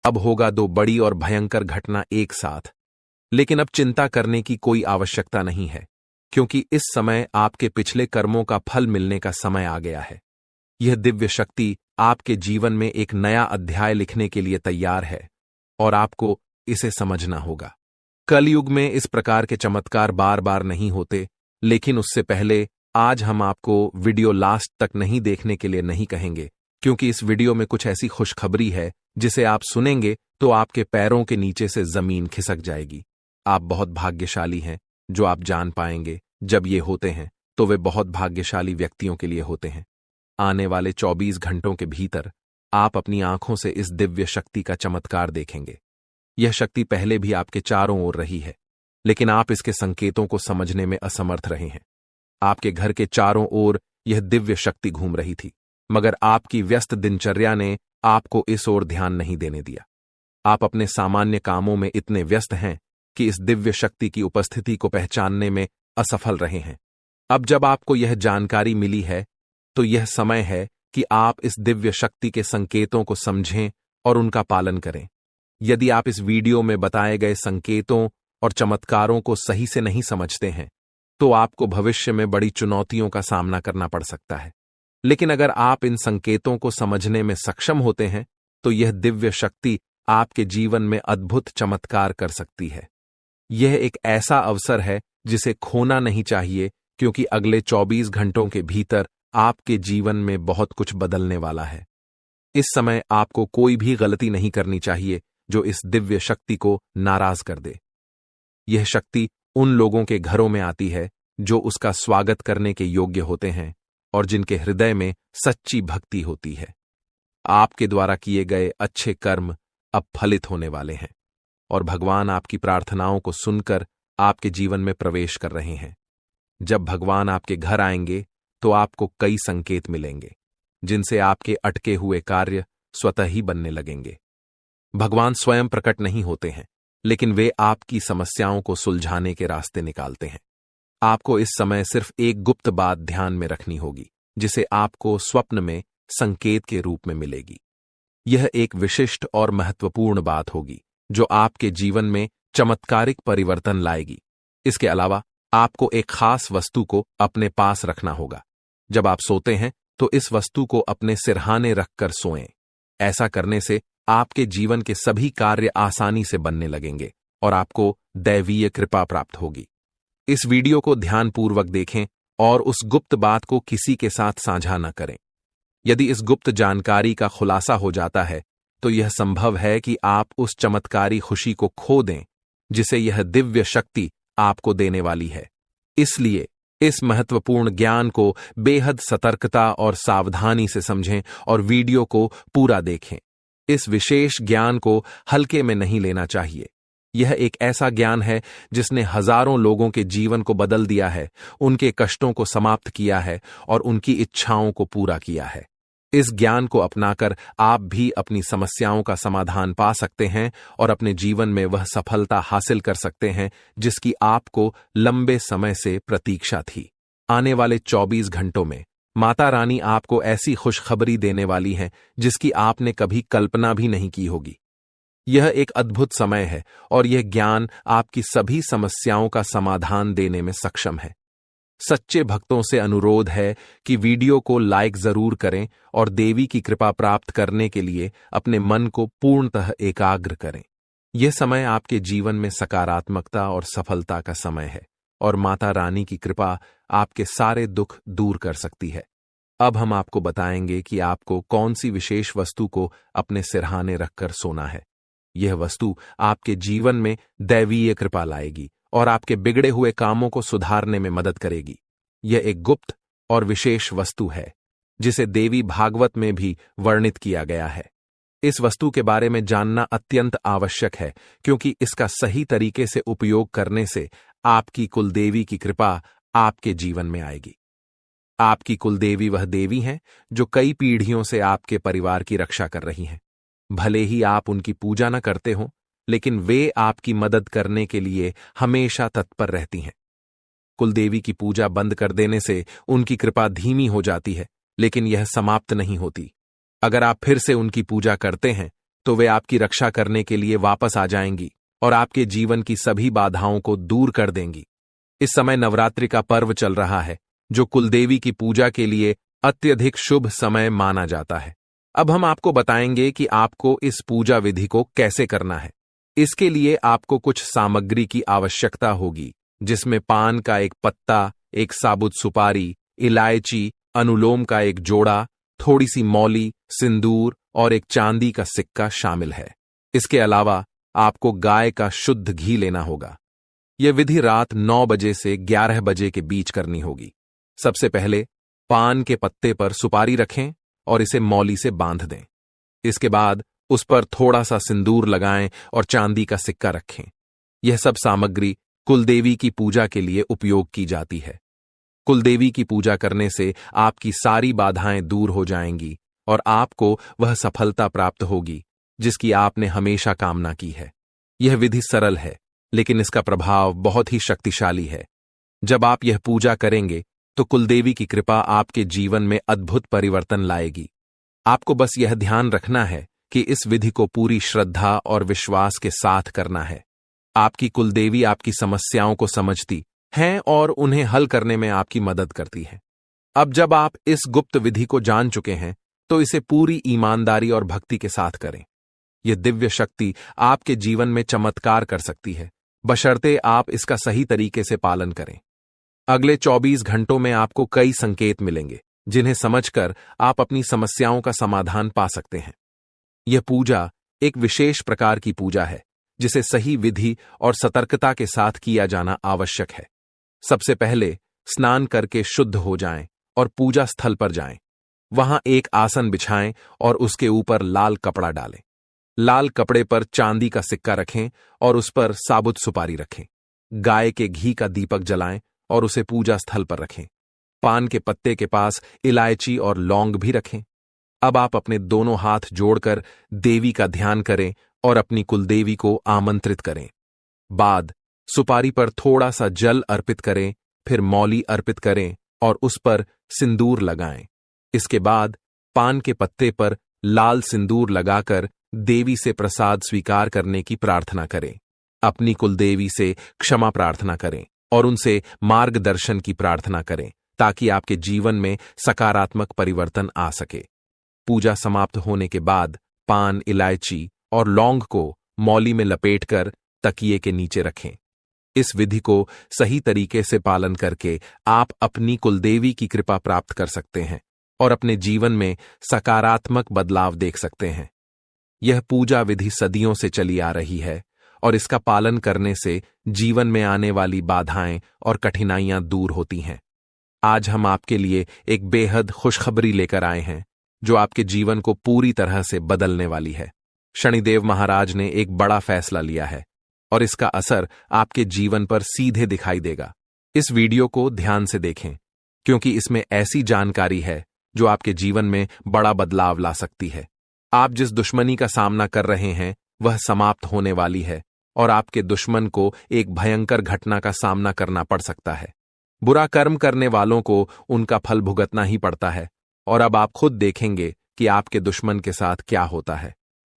अब होगा दो बड़ी और भयंकर घटना एक साथ। लेकिन अब चिंता करने की कोई आवश्यकता नहीं है, क्योंकि इस समय आपके पिछले कर्मों का फल मिलने का समय आ गया है। यह दिव्य शक्ति आपके जीवन में एक नया अध्याय लिखने के लिए तैयार है, और आपको इसे समझना होगा। कलयुग में इस प्रकार के चमत्कार बार बार नहीं होते, लेकिन उससे पहले आज हम आपको वीडियो लास्ट तक नहीं देखने के लिए नहीं कहेंगे, क्योंकि इस वीडियो में कुछ ऐसी खुशखबरी है जिसे आप सुनेंगे तो आपके पैरों के नीचे से जमीन खिसक जाएगी। आप बहुत भाग्यशाली हैं जो आप जान पाएंगे जब ये होते हैं, तो वे बहुत भाग्यशाली व्यक्तियों के लिए होते हैं। आने वाले 24 घंटों के भीतर आप अपनी आंखों से इस दिव्य शक्ति का चमत्कार देखेंगे। यह शक्ति पहले भी आपके चारों ओर रही है, लेकिन आप इसके संकेतों को समझने में असमर्थ रहे हैं। आपके घर के चारों ओर यह दिव्य शक्ति घूम रही थी, मगर आपकी व्यस्त दिनचर्या ने आपको इस ओर ध्यान नहीं देने दिया। आप अपने सामान्य कामों में इतने व्यस्त हैं कि इस दिव्य शक्ति की उपस्थिति को पहचानने में असफल रहे हैं। अब जब आपको यह जानकारी मिली है, तो यह समय है कि आप इस दिव्य शक्ति के संकेतों को समझें और उनका पालन करें। यदि आप इस वीडियो में बताए गए संकेतों और चमत्कारों को सही से नहीं समझते हैं, तो आपको भविष्य में बड़ी चुनौतियों का सामना करना पड़ सकता है। लेकिन अगर आप इन संकेतों को समझने में सक्षम होते हैं, तो यह दिव्य शक्ति आपके जीवन में अद्भुत चमत्कार कर सकती है। यह एक ऐसा अवसर है जिसे खोना नहीं चाहिए, क्योंकि अगले 24 घंटों के भीतर आपके जीवन में बहुत कुछ बदलने वाला है। इस समय आपको कोई भी गलती नहीं करनी चाहिए जो इस दिव्य शक्ति को नाराज कर दे। यह शक्ति उन लोगों के घरों में आती है जो उसका स्वागत करने के योग्य होते हैं और जिनके हृदय में सच्ची भक्ति होती है। आपके द्वारा किए गए अच्छे कर्म अब फलित होने वाले हैं, और भगवान आपकी प्रार्थनाओं को सुनकर आपके जीवन में प्रवेश कर रहे हैं। जब भगवान आपके घर आएंगे तो आपको कई संकेत मिलेंगे, जिनसे आपके अटके हुए कार्य स्वतः ही बनने लगेंगे। भगवान स्वयं प्रकट नहीं होते हैं, लेकिन वे आपकी समस्याओं को सुलझाने के रास्ते निकालते हैं। आपको इस समय सिर्फ एक गुप्त बात ध्यान में रखनी होगी, जिसे आपको स्वप्न में संकेत के रूप में मिलेगी। यह एक विशिष्ट और महत्वपूर्ण बात होगी जो आपके जीवन में चमत्कारिक परिवर्तन लाएगी। इसके अलावा आपको एक खास वस्तु को अपने पास रखना होगा। जब आप सोते हैं तो इस वस्तु को अपने सिरहाने रखकर सोएं। ऐसा करने से आपके जीवन के सभी कार्य आसानी से बनने लगेंगे और आपको दैवीय कृपा प्राप्त होगी। इस वीडियो को ध्यानपूर्वक देखें और उस गुप्त बात को किसी के साथ साझा न करें। यदि इस गुप्त जानकारी का खुलासा हो जाता है, तो यह संभव है कि आप उस चमत्कारी खुशी को खो दें जिसे यह दिव्य शक्ति आपको देने वाली है। इसलिए इस महत्वपूर्ण ज्ञान को बेहद सतर्कता और सावधानी से समझें और वीडियो को पूरा देखें। इस विशेष ज्ञान को हल्के में नहीं लेना चाहिए। यह एक ऐसा ज्ञान है जिसने हजारों लोगों के जीवन को बदल दिया है, उनके कष्टों को समाप्त किया है और उनकी इच्छाओं को पूरा किया है। इस ज्ञान को अपनाकर आप भी अपनी समस्याओं का समाधान पा सकते हैं और अपने जीवन में वह सफलता हासिल कर सकते हैं जिसकी आपको लंबे समय से प्रतीक्षा थी। आने वाले 24 घंटों में माता रानी आपको ऐसी खुशखबरी देने वाली है जिसकी आपने कभी कल्पना भी नहीं की होगी। यह एक अद्भुत समय है और यह ज्ञान आपकी सभी समस्याओं का समाधान देने में सक्षम है। सच्चे भक्तों से अनुरोध है कि वीडियो को लाइक जरूर करें और देवी की कृपा प्राप्त करने के लिए अपने मन को पूर्णतः एकाग्र करें। यह समय आपके जीवन में सकारात्मकता और सफलता का समय है और माता रानी की कृपा आपके सारे दुख दूर कर सकती है। अब हम आपको बताएंगे कि आपको कौन सी विशेष वस्तु को अपने सिरहाने रखकर सोना है। यह वस्तु आपके जीवन में दैवीय कृपा लाएगी और आपके बिगड़े हुए कामों को सुधारने में मदद करेगी। यह एक गुप्त और विशेष वस्तु है जिसे देवी भागवत में भी वर्णित किया गया है। इस वस्तु के बारे में जानना अत्यंत आवश्यक है, क्योंकि इसका सही तरीके से उपयोग करने से आपकी कुलदेवी की कृपा आपके जीवन में आएगी। आपकी कुलदेवी वह देवी हैं जो कई पीढ़ियों से आपके परिवार की रक्षा कर रही हैं। भले ही आप उनकी पूजा न करते हो, लेकिन वे आपकी मदद करने के लिए हमेशा तत्पर रहती हैं। कुलदेवी की पूजा बंद कर देने से उनकी कृपा धीमी हो जाती है, लेकिन यह समाप्त नहीं होती। अगर आप फिर से उनकी पूजा करते हैं, तो वे आपकी रक्षा करने के लिए वापस आ जाएंगी और आपके जीवन की सभी बाधाओं को दूर कर देंगी। इस समय नवरात्रि का पर्व चल रहा है, जो कुलदेवी की पूजा के लिए अत्यधिक शुभ समय माना जाता है। अब हम आपको बताएंगे कि आपको इस पूजा विधि को कैसे करना है। इसके लिए आपको कुछ सामग्री की आवश्यकता होगी, जिसमें पान का एक पत्ता, एक साबुत सुपारी, इलायची, अनुलोम का एक जोड़ा, थोड़ी सी मौली, सिंदूर और एक चांदी का सिक्का शामिल है। इसके अलावा आपको गाय का शुद्ध घी लेना होगा। यह विधि रात 9 बजे से 11 बजे के बीच करनी होगी। सबसे पहले पान के पत्ते पर सुपारी रखें और इसे मौली से बांध दें। इसके बाद उस पर थोड़ा सा सिंदूर लगाएं और चांदी का सिक्का रखें। यह सब सामग्री कुलदेवी की पूजा के लिए उपयोग की जाती है। कुलदेवी की पूजा करने से आपकी सारी बाधाएं दूर हो जाएंगी और आपको वह सफलता प्राप्त होगी जिसकी आपने हमेशा कामना की है। यह विधि सरल है, लेकिन इसका प्रभाव बहुत ही शक्तिशाली है। जब आप यह पूजा करेंगे तो कुलदेवी की कृपा आपके जीवन में अद्भुत परिवर्तन लाएगी। आपको बस यह ध्यान रखना है कि इस विधि को पूरी श्रद्धा और विश्वास के साथ करना है। आपकी कुलदेवी आपकी समस्याओं को समझती हैं और उन्हें हल करने में आपकी मदद करती है। अब जब आप इस गुप्त विधि को जान चुके हैं, तो इसे पूरी ईमानदारी और भक्ति के साथ करें। यह दिव्य शक्ति आपके जीवन में चमत्कार कर सकती है, बशर्ते आप इसका सही तरीके से पालन करें। अगले 24 घंटों में आपको कई संकेत मिलेंगे, जिन्हें समझकर आप अपनी समस्याओं का समाधान पा सकते हैं। यह पूजा एक विशेष प्रकार की पूजा है, जिसे सही विधि और सतर्कता के साथ किया जाना आवश्यक है। सबसे पहले स्नान करके शुद्ध हो जाएं और पूजा स्थल पर जाएं। वहां एक आसन बिछाएं और उसके ऊपर लाल कपड़ा डालें। लाल कपड़े पर चांदी का सिक्का रखें और उस पर साबुत सुपारी रखें। गाय के घी का दीपक जलाएं और उसे पूजा स्थल पर रखें। पान के पत्ते के पास इलायची और लौंग भी रखें। अब आप अपने दोनों हाथ जोड़कर देवी का ध्यान करें और अपनी कुलदेवी को आमंत्रित करें। बाद सुपारी पर थोड़ा सा जल अर्पित करें, फिर मौली अर्पित करें और उस पर सिंदूर लगाएं। इसके बाद पान के पत्ते पर लाल सिंदूर लगाकर देवी से प्रसाद स्वीकार करने की प्रार्थना करें। अपनी कुलदेवी से क्षमा प्रार्थना करें और उनसे मार्गदर्शन की प्रार्थना करें, ताकि आपके जीवन में सकारात्मक परिवर्तन आ सके। पूजा समाप्त होने के बाद पान, इलायची और लौंग को मौली में लपेटकर तकिए के नीचे रखें। इस विधि को सही तरीके से पालन करके आप अपनी कुलदेवी की कृपा प्राप्त कर सकते हैं और अपने जीवन में सकारात्मक बदलाव देख सकते हैं। यह पूजा विधि सदियों से चली आ रही है और इसका पालन करने से जीवन में आने वाली बाधाएं और कठिनाइयां दूर होती हैं। आज हम आपके लिए एक बेहद खुशखबरी लेकर आए हैं, जो आपके जीवन को पूरी तरह से बदलने वाली है। शनिदेव महाराज ने एक बड़ा फैसला लिया है और इसका असर आपके जीवन पर सीधे दिखाई देगा। इस वीडियो को ध्यान से देखें, क्योंकि इसमें ऐसी जानकारी है जो आपके जीवन में बड़ा बदलाव ला सकती है। आप जिस दुश्मनी का सामना कर रहे हैं, वह समाप्त होने वाली है और आपके दुश्मन को एक भयंकर घटना का सामना करना पड़ सकता है। बुरा कर्म करने वालों को उनका फल भुगतना ही पड़ता है और अब आप खुद देखेंगे कि आपके दुश्मन के साथ क्या होता है।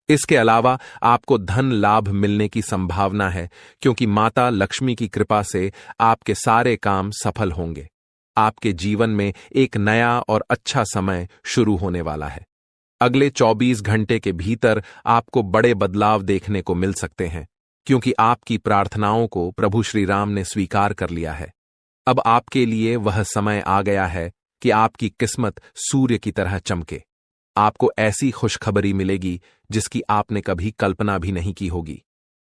इसके अलावा आपको धन लाभ मिलने की संभावना है, क्योंकि माता लक्ष्मी की कृपा से आपके सारे काम सफल होंगे। आपके जीवन में एक नया और अच्छा समय शुरू होने वाला है। अगले 24 घंटे के भीतर आपको बड़े बदलाव देखने को मिल सकते हैं, क्योंकि आपकी प्रार्थनाओं को प्रभु श्री राम ने स्वीकार कर लिया है। अब आपके लिए वह समय आ गया है कि आपकी किस्मत सूर्य की तरह चमके। आपको ऐसी खुशखबरी मिलेगी जिसकी आपने कभी कल्पना भी नहीं की होगी।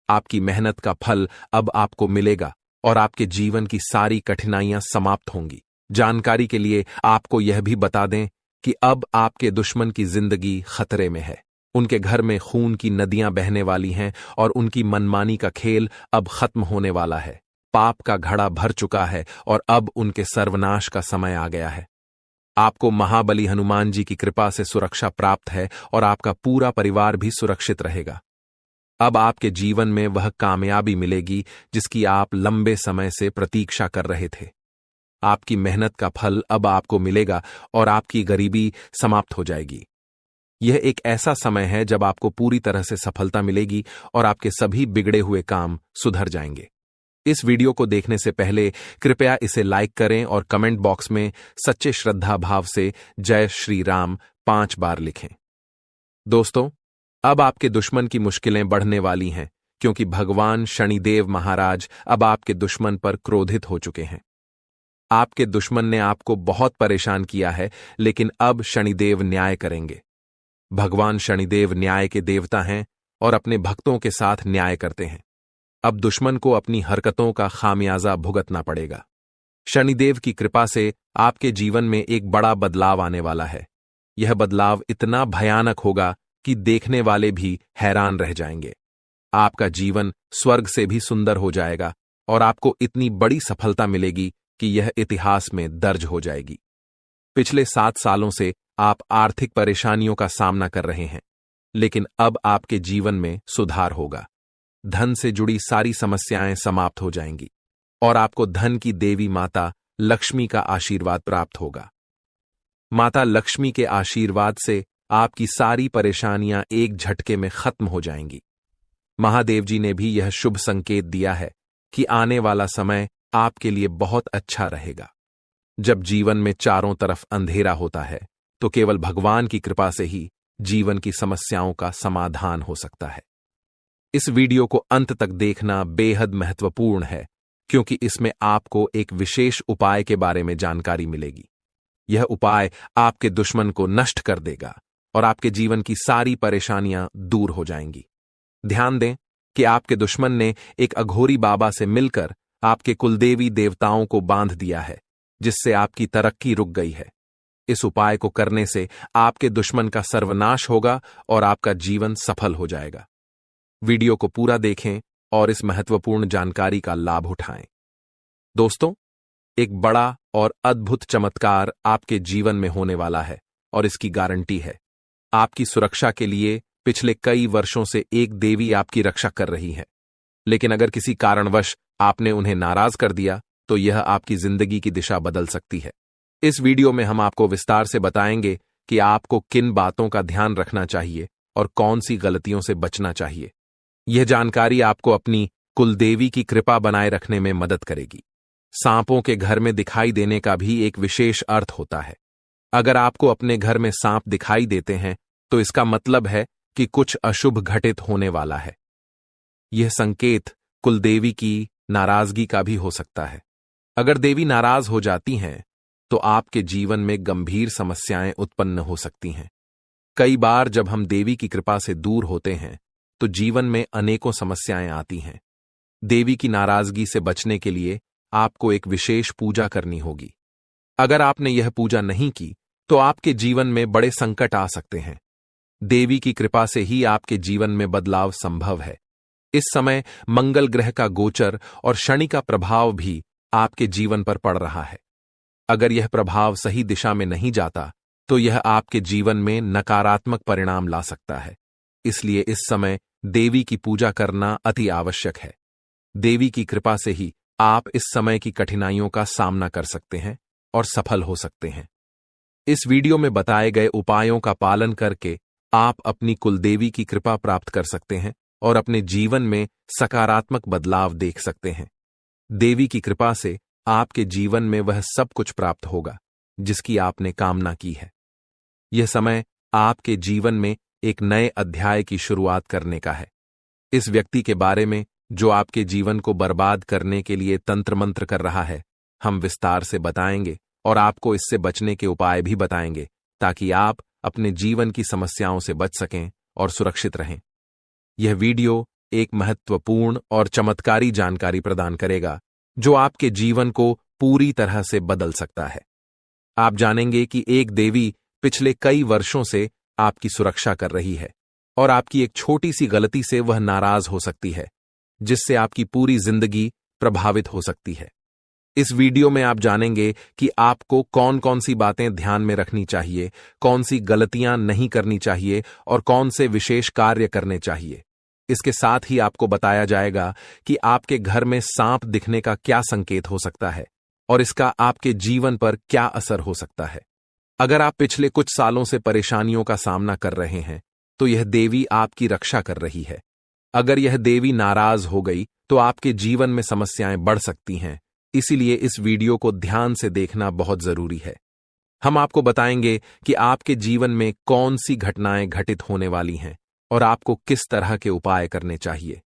आपकी मेहनत का फल अब आपको मिलेगा और आपके जीवन की सारी कठिनाइयां समाप्त होंगी। जानकारी के लिए आपको यह भी बता दें कि अब आपके दुश्मन की जिंदगी खतरे में है। उनके घर में खून की नदियां बहने वाली हैं और उनकी मनमानी का खेल अब खत्म होने वाला है। पाप का घड़ा भर चुका है और अब उनके सर्वनाश का समय आ गया है। आपको महाबली हनुमान जी की कृपा से सुरक्षा प्राप्त है और आपका पूरा परिवार भी सुरक्षित रहेगा। अब आपके जीवन में वह कामयाबी मिलेगी जिसकी आप लंबे समय से प्रतीक्षा कर रहे थे। आपकी मेहनत का फल अब आपको मिलेगा और आपकी गरीबी समाप्त हो जाएगी। यह एक ऐसा समय है जब आपको पूरी तरह से सफलता मिलेगी और आपके सभी बिगड़े हुए काम सुधर जाएंगे। इस वीडियो को देखने से पहले कृपया इसे लाइक करें और कमेंट बॉक्स में सच्चे श्रद्धा भाव से जय श्री राम 5 बार लिखें। दोस्तों, अब आपके दुश्मन की मुश्किलें बढ़ने वाली हैं, क्योंकि भगवान शनिदेव महाराज अब आपके दुश्मन पर क्रोधित हो चुके हैं। आपके दुश्मन ने आपको बहुत परेशान किया है, लेकिन अब शनिदेव न्याय करेंगे। भगवान शनिदेव न्याय के देवता हैं और अपने भक्तों के साथ न्याय करते हैं। अब दुश्मन को अपनी हरकतों का खामियाजा भुगतना पड़ेगा। शनिदेव की कृपा से आपके जीवन में एक बड़ा बदलाव आने वाला है। यह बदलाव इतना भयानक होगा कि देखने वाले भी हैरान रह जाएंगे। आपका जीवन स्वर्ग से भी सुंदर हो जाएगा और आपको इतनी बड़ी सफलता मिलेगी कि यह इतिहास में दर्ज हो जाएगी। पिछले 7 सालों से आप आर्थिक परेशानियों का सामना कर रहे हैं, लेकिन अब आपके जीवन में सुधार होगा। धन से जुड़ी सारी समस्याएं समाप्त हो जाएंगी और आपको धन की देवी माता लक्ष्मी का आशीर्वाद प्राप्त होगा। माता लक्ष्मी के आशीर्वाद से आपकी सारी परेशानियां एक झटके में खत्म हो जाएंगी। महादेव जी ने भी यह शुभ संकेत दिया है कि आने वाला समय आपके लिए बहुत अच्छा रहेगा। जब जीवन में चारों तरफ अंधेरा होता है, तो केवल भगवान की कृपा से ही जीवन की समस्याओं का समाधान हो सकता है। इस वीडियो को अंत तक देखना बेहद महत्वपूर्ण है, क्योंकि इसमें आपको एक विशेष उपाय के बारे में जानकारी मिलेगी। यह उपाय आपके दुश्मन को नष्ट कर देगा और आपके जीवन की सारी परेशानियां दूर हो जाएंगी। ध्यान दें कि आपके दुश्मन ने एक अघोरी बाबा से मिलकर आपके कुलदेवी देवताओं को बांध दिया है, जिससे आपकी तरक्की रुक गई है। इस उपाय को करने से आपके दुश्मन का सर्वनाश होगा और आपका जीवन सफल हो जाएगा। वीडियो को पूरा देखें और इस महत्वपूर्ण जानकारी का लाभ उठाएं। दोस्तों, एक बड़ा और अद्भुत चमत्कार आपके जीवन में होने वाला है और इसकी गारंटी है। आपकी सुरक्षा के लिए पिछले कई वर्षों से एक देवी आपकी रक्षा कर रही है, लेकिन अगर किसी कारणवश आपने उन्हें नाराज कर दिया तो यह आपकी जिंदगी की दिशा बदल सकती है। इस वीडियो में हम आपको विस्तार से बताएंगे कि आपको किन बातों का ध्यान रखना चाहिए और कौन सी गलतियों से बचना चाहिए। यह जानकारी आपको अपनी कुलदेवी की कृपा बनाए रखने में मदद करेगी। सांपों के घर में दिखाई देने का भी एक विशेष अर्थ होता है। अगर आपको अपने घर में सांप दिखाई देते हैं, तो इसका मतलब है कि कुछ अशुभ घटित होने वाला है। यह संकेत कुलदेवी की नाराजगी का भी हो सकता है। अगर देवी नाराज हो जाती हैं, तो आपके जीवन में गंभीर समस्याएं उत्पन्न हो सकती हैं। कई बार जब हम देवी की कृपा से दूर होते हैं, तो जीवन में अनेकों समस्याएं आती हैं। देवी की नाराजगी से बचने के लिए आपको एक विशेष पूजा करनी होगी। अगर आपने यह पूजा नहीं की, तो आपके जीवन में बड़े संकट आ सकते हैं। देवी की कृपा से ही आपके जीवन में बदलाव संभव है। इस समय मंगल ग्रह का गोचर और शनि का प्रभाव भी आपके जीवन पर पड़ रहा है। अगर यह प्रभाव सही दिशा में नहीं जाता, तो यह आपके जीवन में नकारात्मक परिणाम ला सकता है। इसलिए इस समय देवी की पूजा करना अति आवश्यक है। देवी की कृपा से ही आप इस समय की कठिनाइयों का सामना कर सकते हैं और सफल हो सकते हैं। इस वीडियो में बताए गए उपायों का पालन करके आप अपनी कुलदेवी की कृपा प्राप्त कर सकते हैं और अपने जीवन में सकारात्मक बदलाव देख सकते हैं। देवी की कृपा से आपके जीवन में वह सब कुछ प्राप्त होगा जिसकी आपने कामना की है। यह समय आपके जीवन में एक नए अध्याय की शुरुआत करने का है। इस व्यक्ति के बारे में जो आपके जीवन को बर्बाद करने के लिए तंत्र मंत्र कर रहा है, हम विस्तार से बताएंगे और आपको इससे बचने के उपाय भी बताएंगे, ताकि आप अपने जीवन की समस्याओं से बच सकें और सुरक्षित रहें। यह वीडियो एक महत्वपूर्ण और चमत्कारी जानकारी प्रदान करेगा जो आपके जीवन को पूरी तरह से बदल सकता है। आप जानेंगे कि एक देवी पिछले कई वर्षों से आपकी सुरक्षा कर रही है और आपकी एक छोटी सी गलती से वह नाराज हो सकती है, जिससे आपकी पूरी जिंदगी प्रभावित हो सकती है। इस वीडियो में आप जानेंगे कि आपको कौन कौन सी बातें ध्यान में रखनी चाहिए, कौन सी गलतियां नहीं करनी चाहिए और कौन से विशेष कार्य करने चाहिए। इसके साथ ही आपको बताया जाएगा कि आपके घर में सांप दिखने का क्या संकेत हो सकता है और इसका आपके जीवन पर क्या असर हो सकता है। अगर आप पिछले कुछ सालों से परेशानियों का सामना कर रहे हैं, तो यह देवी आपकी रक्षा कर रही है। अगर यह देवी नाराज हो गई तो आपके जीवन में समस्याएं बढ़ सकती हैं, इसीलिए इस वीडियो को ध्यान से देखना बहुत जरूरी है। हम आपको बताएंगे कि आपके जीवन में कौन सी घटनाएं घटित होने वाली हैं और आपको किस तरह के उपाय करने चाहिए।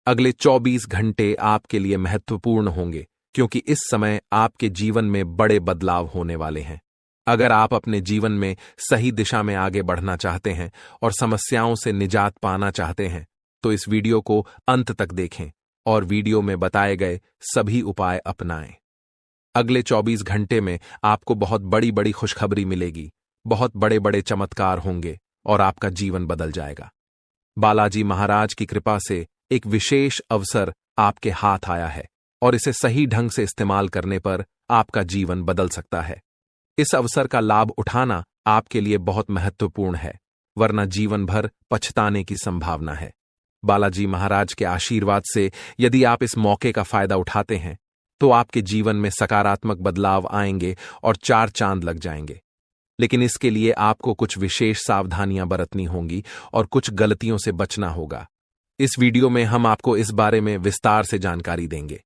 अगले 24 घंटे आपके लिए महत्वपूर्ण होंगे, क्योंकि इस समय आपके जीवन में बड़े बदलाव होने वाले हैं। अगर आप अपने जीवन में सही दिशा में आगे बढ़ना चाहते हैं और समस्याओं से निजात पाना चाहते हैं, तो इस वीडियो को अंत तक देखें और वीडियो में बताए गए सभी उपाय अपनाएं। अगले 24 घंटे में आपको बहुत बड़ी बड़ी खुशखबरी मिलेगी, बहुत बड़े बड़े चमत्कार होंगे और आपका जीवन बदल जाएगा। बालाजी महाराज की कृपा से एक विशेष अवसर आपके हाथ आया है और इसे सही ढंग से इस्तेमाल करने पर आपका जीवन बदल सकता है। इस अवसर का लाभ उठाना आपके लिए बहुत महत्वपूर्ण है, वरना जीवन भर पछताने की संभावना है। बालाजी महाराज के आशीर्वाद से यदि आप इस मौके का फायदा उठाते हैं, तो आपके जीवन में सकारात्मक बदलाव आएंगे और 4 चांद लग जाएंगे। लेकिन इसके लिए आपको कुछ विशेष सावधानियां बरतनी होंगी और कुछ गलतियों से बचना होगा। इस वीडियो में हम आपको इस बारे में विस्तार से जानकारी देंगे।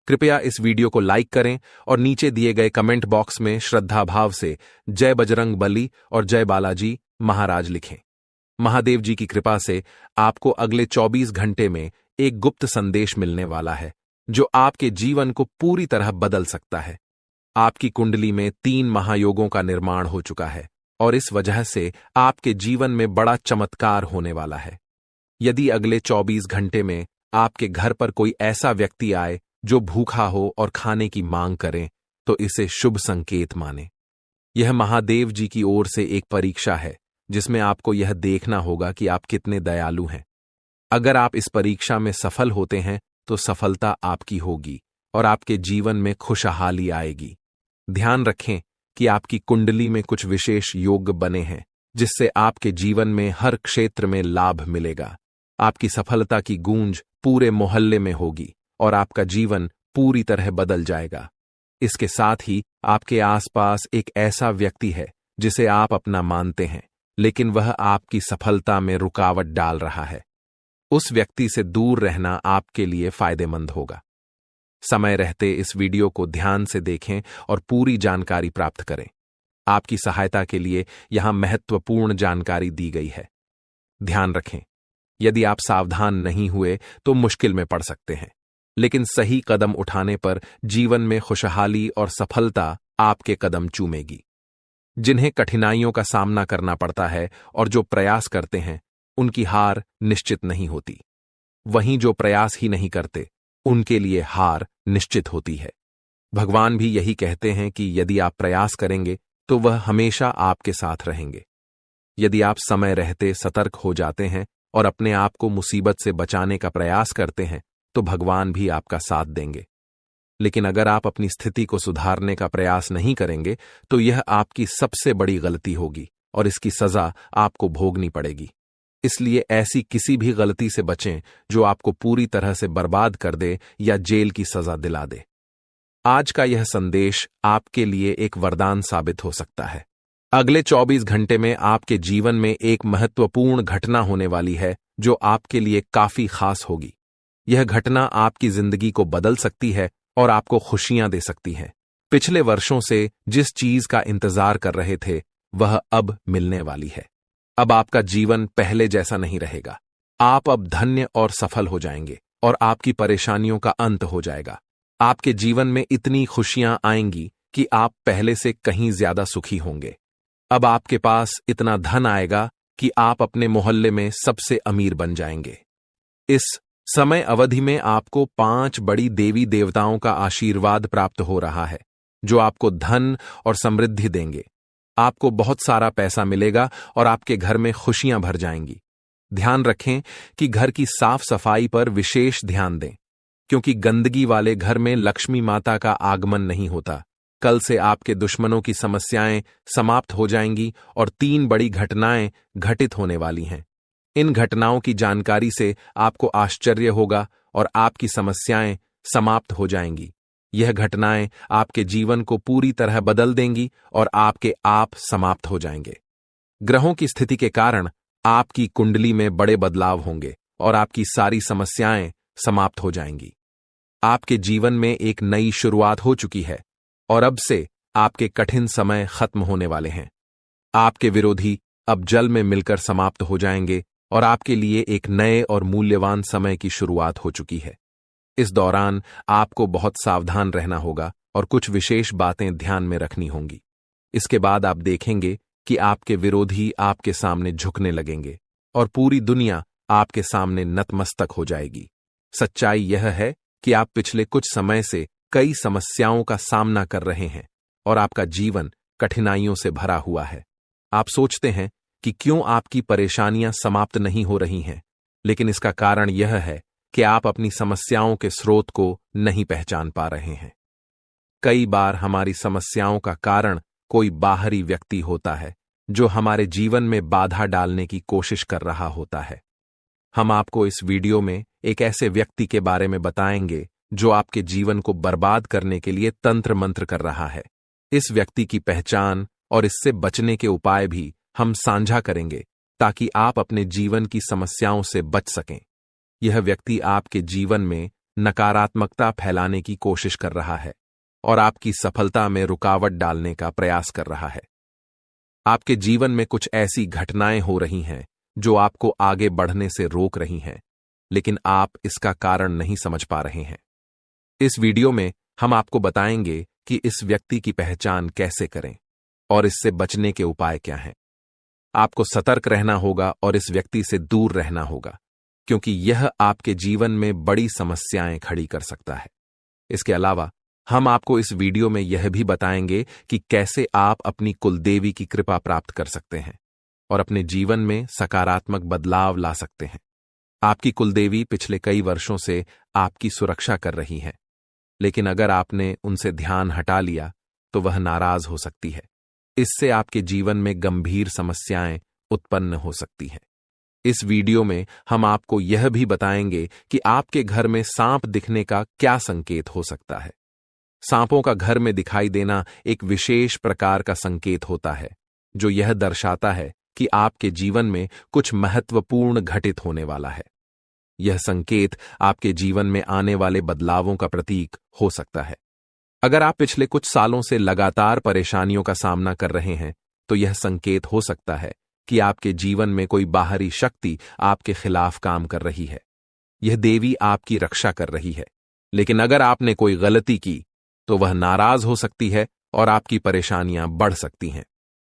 कृपया इस वीडियो को लाइक करें और नीचे दिए गए कमेंट बॉक्स में श्रद्धा भाव से जय बजरंग बली और जय बालाजी महाराज लिखें। महादेव जी की कृपा से आपको अगले 24 घंटे में एक गुप्त संदेश मिलने वाला है, जो आपके जीवन को पूरी तरह बदल सकता है। आपकी कुंडली में 3 महायोगों का निर्माण हो चुका है और इस वजह से आपके जीवन में बड़ा चमत्कार होने वाला है। यदि अगले 24 घंटे में आपके घर पर कोई ऐसा व्यक्ति आए जो भूखा हो और खाने की मांग करें, तो इसे शुभ संकेत माने। यह महादेव जी की ओर से एक परीक्षा है, जिसमें आपको यह देखना होगा कि आप कितने दयालु हैं। अगर आप इस परीक्षा में सफल होते हैं, तो सफलता आपकी होगी और आपके जीवन में खुशहाली आएगी। ध्यान रखें कि आपकी कुंडली में कुछ विशेष योग बने हैं, जिससे आपके जीवन में हर क्षेत्र में लाभ मिलेगा। आपकी सफलता की गूंज पूरे मोहल्ले में होगी और आपका जीवन पूरी तरह बदल जाएगा। इसके साथ ही आपके आसपास एक ऐसा व्यक्ति है जिसे आप अपना मानते हैं, लेकिन वह आपकी सफलता में रुकावट डाल रहा है। उस व्यक्ति से दूर रहना आपके लिए फायदेमंद होगा। समय रहते इस वीडियो को ध्यान से देखें और पूरी जानकारी प्राप्त करें। आपकी सहायता के लिए यहां महत्वपूर्ण जानकारी दी गई है। ध्यान रखें, यदि आप सावधान नहीं हुए तो मुश्किल में पड़ सकते हैं, लेकिन सही कदम उठाने पर जीवन में खुशहाली और सफलता आपके कदम चूमेगी। जिन्हें कठिनाइयों का सामना करना पड़ता है और जो प्रयास करते हैं, उनकी हार निश्चित नहीं होती। वहीं जो प्रयास ही नहीं करते, उनके लिए हार निश्चित होती है। भगवान भी यही कहते हैं कि यदि आप प्रयास करेंगे तो वह हमेशा आपके साथ रहेंगे। यदि आप समय रहते सतर्क हो जाते हैं और अपने आप को मुसीबत से बचाने का प्रयास करते हैं, तो भगवान भी आपका साथ देंगे। लेकिन अगर आप अपनी स्थिति को सुधारने का प्रयास नहीं करेंगे, तो यह आपकी सबसे बड़ी गलती होगी और इसकी सजा आपको भोगनी पड़ेगी। इसलिए ऐसी किसी भी गलती से बचें जो आपको पूरी तरह से बर्बाद कर दे या जेल की सजा दिला दे। आज का यह संदेश आपके लिए एक वरदान साबित हो सकता है। अगले 24 घंटे में आपके जीवन में एक महत्वपूर्ण घटना होने वाली है, जो आपके लिए काफी खास होगी। यह घटना आपकी जिंदगी को बदल सकती है और आपको खुशियां दे सकती है। पिछले वर्षों से जिस चीज का इंतजार कर रहे थे, वह अब मिलने वाली है। अब आपका जीवन पहले जैसा नहीं रहेगा। आप अब धन्य और सफल हो जाएंगे और आपकी परेशानियों का अंत हो जाएगा। आपके जीवन में इतनी खुशियां आएंगी कि आप पहले से कहीं ज्यादा सुखी होंगे। अब आपके पास इतना धन आएगा कि आप अपने मोहल्ले में सबसे अमीर बन जाएंगे। इस समय अवधि में आपको 5 बड़ी देवी देवताओं का आशीर्वाद प्राप्त हो रहा है, जो आपको धन और समृद्धि देंगे। आपको बहुत सारा पैसा मिलेगा और आपके घर में खुशियां भर जाएंगी। ध्यान रखें कि घर की साफ सफाई पर विशेष ध्यान दें, क्योंकि गंदगी वाले घर में लक्ष्मी माता का आगमन नहीं होता। कल से आपके दुश्मनों की समस्याएं समाप्त हो जाएंगी और 3 बड़ी घटनाएं घटित होने वाली हैं। इन घटनाओं की जानकारी से आपको आश्चर्य होगा और आपकी समस्याएं समाप्त हो जाएंगी। यह घटनाएं आपके जीवन को पूरी तरह बदल देंगी और आपके आप समाप्त हो जाएंगे। ग्रहों की स्थिति के कारण आपकी कुंडली में बड़े बदलाव होंगे और आपकी सारी समस्याएं समाप्त हो जाएंगी। आपके जीवन में एक नई शुरुआत हो चुकी है और अब से आपके कठिन समय खत्म होने वाले हैं। आपके विरोधी अब जल में मिलकर समाप्त हो जाएंगे और आपके लिए एक नए और मूल्यवान समय की शुरुआत हो चुकी है। इस दौरान आपको बहुत सावधान रहना होगा और कुछ विशेष बातें ध्यान में रखनी होंगी। इसके बाद आप देखेंगे कि आपके विरोधी आपके सामने झुकने लगेंगे और पूरी दुनिया आपके सामने नतमस्तक हो जाएगी। सच्चाई यह है कि आप पिछले कुछ समय से कई समस्याओं का सामना कर रहे हैं और आपका जीवन कठिनाइयों से भरा हुआ है। आप सोचते हैं कि क्यों आपकी परेशानियां समाप्त नहीं हो रही हैं, लेकिन इसका कारण यह है कि आप अपनी समस्याओं के स्रोत को नहीं पहचान पा रहे हैं। कई बार हमारी समस्याओं का कारण कोई बाहरी व्यक्ति होता है जो हमारे जीवन में बाधा डालने की कोशिश कर रहा होता है। हम आपको इस वीडियो में एक ऐसे व्यक्ति के बारे में बताएंगे जो आपके जीवन को बर्बाद करने के लिए तंत्र मंत्र कर रहा है। इस व्यक्ति की पहचान और इससे बचने के उपाय भी हम साझा करेंगे ताकि आप अपने जीवन की समस्याओं से बच सकें। यह व्यक्ति आपके जीवन में नकारात्मकता फैलाने की कोशिश कर रहा है और आपकी सफलता में रुकावट डालने का प्रयास कर रहा है। आपके जीवन में कुछ ऐसी घटनाएं हो रही हैं जो आपको आगे बढ़ने से रोक रही हैं, लेकिन आप इसका कारण नहीं समझ पा रहे हैं। इस वीडियो में हम आपको बताएंगे कि इस व्यक्ति की पहचान कैसे करें और इससे बचने के उपाय क्या हैं। आपको सतर्क रहना होगा और इस व्यक्ति से दूर रहना होगा, क्योंकि यह आपके जीवन में बड़ी समस्याएं खड़ी कर सकता है। इसके अलावा हम आपको इस वीडियो में यह भी बताएंगे कि कैसे आप अपनी कुलदेवी की कृपा प्राप्त कर सकते हैं और अपने जीवन में सकारात्मक बदलाव ला सकते हैं। आपकी कुलदेवी पिछले कई वर्षों से आपकी सुरक्षा कर रही है, लेकिन अगर आपने उनसे ध्यान हटा लिया तो वह नाराज हो सकती है। इससे आपके जीवन में गंभीर समस्याएं उत्पन्न हो सकती हैं। इस वीडियो में हम आपको यह भी बताएंगे कि आपके घर में सांप दिखने का क्या संकेत हो सकता है। सांपों का घर में दिखाई देना एक विशेष प्रकार का संकेत होता है जो यह दर्शाता है कि आपके जीवन में कुछ महत्वपूर्ण घटित होने वाला है। यह संकेत आपके जीवन में आने वाले बदलावों का प्रतीक हो सकता है। अगर आप पिछले कुछ सालों से लगातार परेशानियों का सामना कर रहे हैं तो यह संकेत हो सकता है कि आपके जीवन में कोई बाहरी शक्ति आपके खिलाफ काम कर रही है। यह देवी आपकी रक्षा कर रही है, लेकिन अगर आपने कोई गलती की तो वह नाराज हो सकती है और आपकी परेशानियां बढ़ सकती हैं।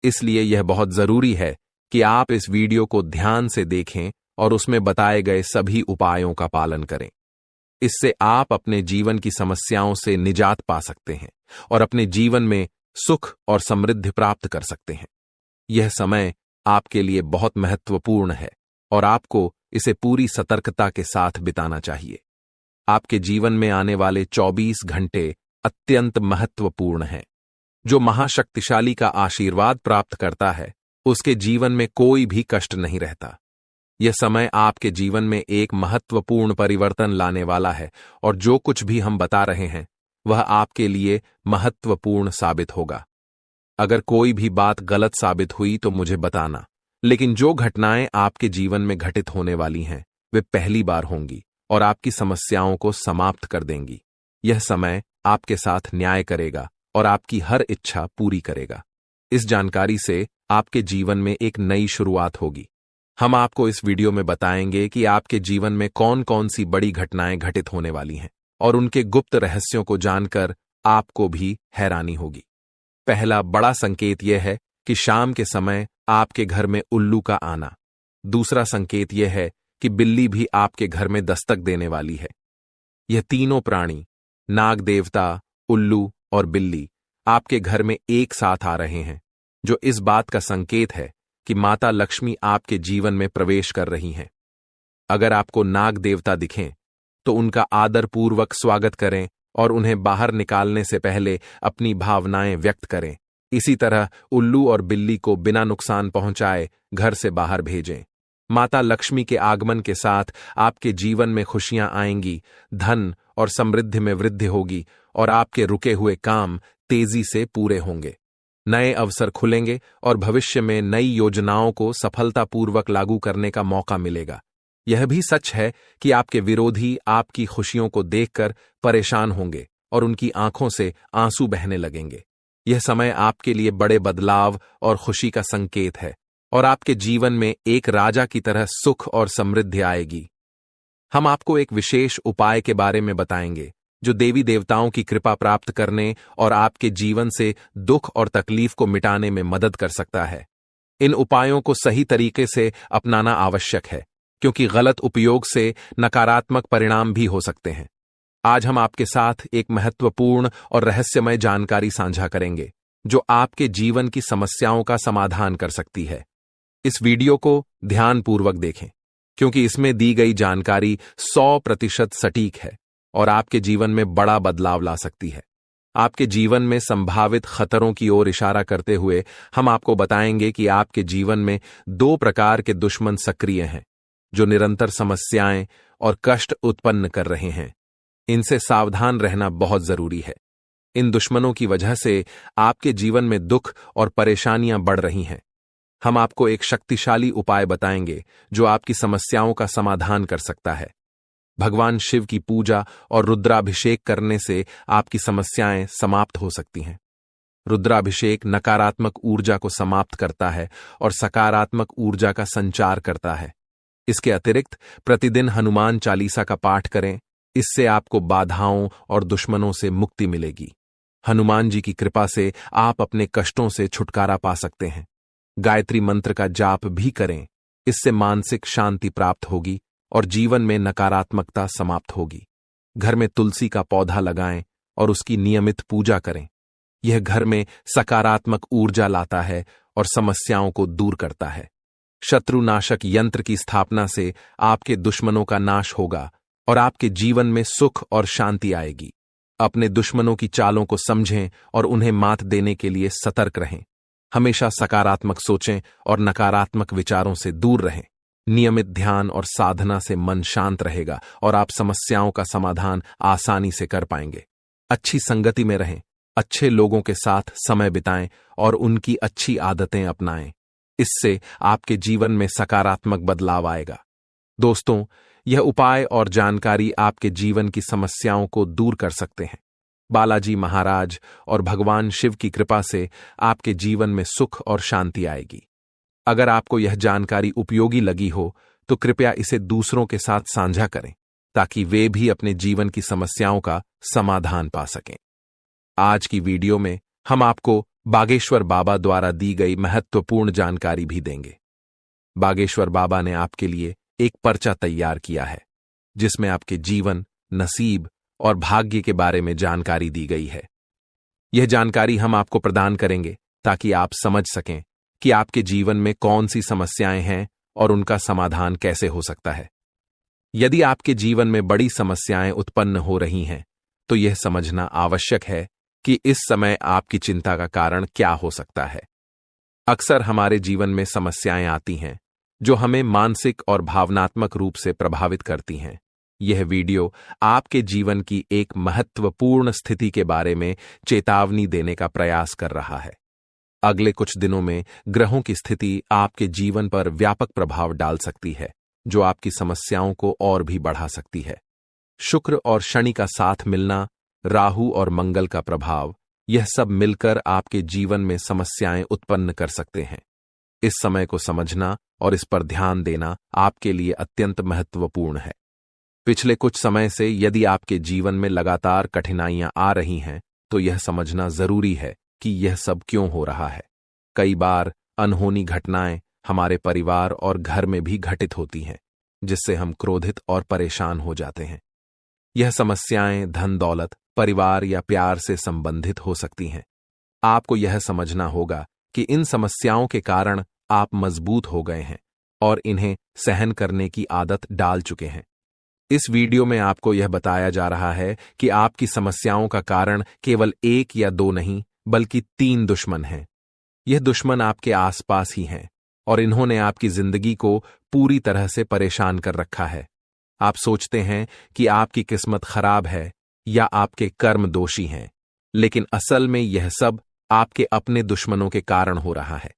इसलिए यह बहुत जरूरी है कि आप इस वीडियो को ध्यान से देखें और उसमें बताए गए सभी उपायों का पालन करें। इससे आप अपने जीवन की समस्याओं से निजात पा सकते हैं और अपने जीवन में सुख और समृद्धि प्राप्त कर सकते हैं। यह समय आपके लिए बहुत महत्वपूर्ण है और आपको इसे पूरी सतर्कता के साथ बिताना चाहिए। आपके जीवन में आने वाले 24 घंटे अत्यंत महत्वपूर्ण हैं। जो महाशक्तिशाली का आशीर्वाद प्राप्त करता है उसके जीवन में कोई भी कष्ट नहीं रहता। यह समय आपके जीवन में एक महत्वपूर्ण परिवर्तन लाने वाला है और जो कुछ भी हम बता रहे हैं वह आपके लिए महत्वपूर्ण साबित होगा। अगर कोई भी बात गलत साबित हुई तो मुझे बताना, लेकिन जो घटनाएं आपके जीवन में घटित होने वाली हैं वे पहली बार होंगी और आपकी समस्याओं को समाप्त कर देंगी। यह समय आपके साथ न्याय करेगा और आपकी हर इच्छा पूरी करेगा। इस जानकारी से आपके जीवन में एक नई शुरुआत होगी। हम आपको इस वीडियो में बताएंगे कि आपके जीवन में कौन कौन सी बड़ी घटनाएं घटित होने वाली हैं और उनके गुप्त रहस्यों को जानकर आपको भी हैरानी होगी। पहला बड़ा संकेत यह है कि शाम के समय आपके घर में उल्लू का आना। दूसरा संकेत यह है कि बिल्ली भी आपके घर में दस्तक देने वाली है। यह तीनों प्राणी, नाग देवता, उल्लू और बिल्ली, आपके घर में एक साथ आ रहे हैं, जो इस बात का संकेत है कि माता लक्ष्मी आपके जीवन में प्रवेश कर रही हैं। अगर आपको नाग देवता दिखें तो उनका आदरपूर्वक स्वागत करें और उन्हें बाहर निकालने से पहले अपनी भावनाएं व्यक्त करें। इसी तरह उल्लू और बिल्ली को बिना नुकसान पहुंचाए घर से बाहर भेजें। माता लक्ष्मी के आगमन के साथ आपके जीवन में खुशियां आएंगी, धन और समृद्धि में वृद्धि होगी और आपके रुके हुए काम तेजी से पूरे होंगे। नए अवसर खुलेंगे और भविष्य में नई योजनाओं को सफलतापूर्वक लागू करने का मौका मिलेगा। यह भी सच है कि आपके विरोधी आपकी खुशियों को देखकर परेशान होंगे और उनकी आंखों से आंसू बहने लगेंगे। यह समय आपके लिए बड़े बदलाव और खुशी का संकेत है और आपके जीवन में एक राजा की तरह सुख और समृद्धि आएगी। हम आपको एक विशेष उपाय के बारे में बताएंगे जो देवी देवताओं की कृपा प्राप्त करने और आपके जीवन से दुख और तकलीफ को मिटाने में मदद कर सकता है। इन उपायों को सही तरीके से अपनाना आवश्यक है, क्योंकि गलत उपयोग से नकारात्मक परिणाम भी हो सकते हैं। आज हम आपके साथ एक महत्वपूर्ण और रहस्यमय जानकारी साझा करेंगे जो आपके जीवन की समस्याओं का समाधान कर सकती है। इस वीडियो को ध्यानपूर्वक देखें, क्योंकि इसमें दी गई जानकारी 100% सटीक है और आपके जीवन में बड़ा बदलाव ला सकती है। आपके जीवन में संभावित खतरों की ओर इशारा करते हुए हम आपको बताएंगे कि आपके जीवन में 2 प्रकार के दुश्मन सक्रिय हैं जो निरंतर समस्याएं और कष्ट उत्पन्न कर रहे हैं। इनसे सावधान रहना बहुत जरूरी है। इन दुश्मनों की वजह से आपके जीवन में दुख और परेशानियां बढ़ रही हैं। हम आपको एक शक्तिशाली उपाय बताएंगे जो आपकी समस्याओं का समाधान कर सकता है। भगवान शिव की पूजा और रुद्राभिषेक करने से आपकी समस्याएं समाप्त हो सकती हैं। रुद्राभिषेक नकारात्मक ऊर्जा को समाप्त करता है और सकारात्मक ऊर्जा का संचार करता है। इसके अतिरिक्त प्रतिदिन हनुमान चालीसा का पाठ करें। इससे आपको बाधाओं और दुश्मनों से मुक्ति मिलेगी। हनुमान जी की कृपा से आप अपने कष्टों से छुटकारा पा सकते हैं। गायत्री मंत्र का जाप भी करें। इससे मानसिक शांति प्राप्त होगी और जीवन में नकारात्मकता समाप्त होगी। घर में तुलसी का पौधा लगाएं और उसकी नियमित पूजा करें। यह घर में सकारात्मक ऊर्जा लाता है और समस्याओं को दूर करता है। शत्रुनाशक यंत्र की स्थापना से आपके दुश्मनों का नाश होगा और आपके जीवन में सुख और शांति आएगी। अपने दुश्मनों की चालों को समझें और उन्हें मात देने के लिए सतर्क रहें। हमेशा सकारात्मक सोचें और नकारात्मक विचारों से दूर रहें। नियमित ध्यान और साधना से मन शांत रहेगा और आप समस्याओं का समाधान आसानी से कर पाएंगे। अच्छी संगति में रहें, अच्छे लोगों के साथ समय बिताएं और उनकी अच्छी आदतें अपनाएं। इससे आपके जीवन में सकारात्मक बदलाव आएगा। दोस्तों, यह उपाय और जानकारी आपके जीवन की समस्याओं को दूर कर सकते हैं। बालाजी महाराज और भगवान शिव की कृपा से आपके जीवन में सुख और शांति आएगी। अगर आपको यह जानकारी उपयोगी लगी हो तो कृपया इसे दूसरों के साथ साझा करें ताकि वे भी अपने जीवन की समस्याओं का समाधान पा सकें। आज की वीडियो में हम आपको बागेश्वर बाबा द्वारा दी गई महत्वपूर्ण जानकारी भी देंगे। बागेश्वर बाबा ने आपके लिए एक पर्चा तैयार किया है जिसमें आपके जीवन, नसीब और भाग्य के बारे में जानकारी दी गई है। यह जानकारी हम आपको प्रदान करेंगे ताकि आप समझ सकें कि आपके जीवन में कौन सी समस्याएं हैं और उनका समाधान कैसे हो सकता है। यदि आपके जीवन में बड़ी समस्याएं उत्पन्न हो रही हैं, तो यह समझना आवश्यक है कि इस समय आपकी चिंता का कारण क्या हो सकता है। अक्सर हमारे जीवन में समस्याएं आती हैं जो हमें मानसिक और भावनात्मक रूप से प्रभावित करती हैं। यह वीडियो आपके जीवन की एक महत्वपूर्ण स्थिति के बारे में चेतावनी देने का प्रयास कर रहा है। अगले कुछ दिनों में ग्रहों की स्थिति आपके जीवन पर व्यापक प्रभाव डाल सकती है, जो आपकी समस्याओं को और भी बढ़ा सकती है। शुक्र और शनि का साथ मिलना, राहु और मंगल का प्रभाव, यह सब मिलकर आपके जीवन में समस्याएं उत्पन्न कर सकते हैं। इस समय को समझना और इस पर ध्यान देना आपके लिए अत्यंत महत्वपूर्ण है। पिछले कुछ समय से यदि आपके जीवन में लगातार कठिनाइयां आ रही हैं, तो यह समझना जरूरी है कि यह सब क्यों हो रहा है। कई बार अनहोनी घटनाएं हमारे परिवार और घर में भी घटित होती हैं, जिससे हम क्रोधित और परेशान हो जाते हैं। यह समस्याएं धन दौलत, परिवार या प्यार से संबंधित हो सकती हैं। आपको यह समझना होगा कि इन समस्याओं के कारण आप मजबूत हो गए हैं और इन्हें सहन करने की आदत डाल चुके हैं। इस वीडियो में आपको यह बताया जा रहा है कि आपकी समस्याओं का कारण केवल 1 या 2 नहीं, बल्कि 3 दुश्मन हैं। यह दुश्मन आपके आसपास ही हैं और इन्होंने आपकी जिंदगी को पूरी तरह से परेशान कर रखा है। आप सोचते हैं कि आपकी किस्मत खराब है या आपके कर्म दोषी हैं, लेकिन असल में यह सब आपके अपने दुश्मनों के कारण हो रहा है।